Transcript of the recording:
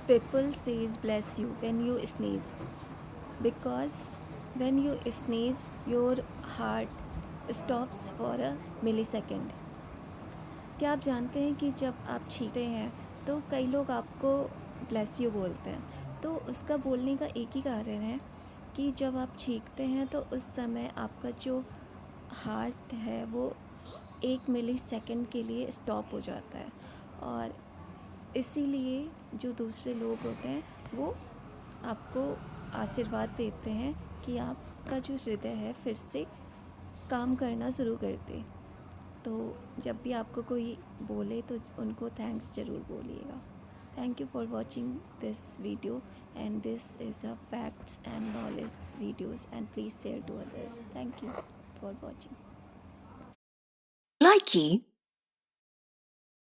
People says bless you when you sneeze, because when you sneeze your heart stops for a millisecond. क्या आप जानते हैं कि जब आप छींकते हैं तो कई लोग आपको ब्लेस यू बोलते हैं। तो उसका बोलने का एक ही कारण है कि जब आप छींकते हैं तो उस समय आपका जो हार्ट है वो 1 मिली सेकंड के लिए स्टॉप हो जाता है, और इसीलिए जो दूसरे लोग होते हैं वो आपको आशीर्वाद देते हैं कि आपका जो हृदय है फिर से काम करना शुरू कर दे। तो जब भी आपको कोई बोले तो उनको थैंक्स ज़रूर बोलिएगा। Thank you for watching this video, and this is a facts and knowledge videos, and please share to others. Thank you for watching. Likey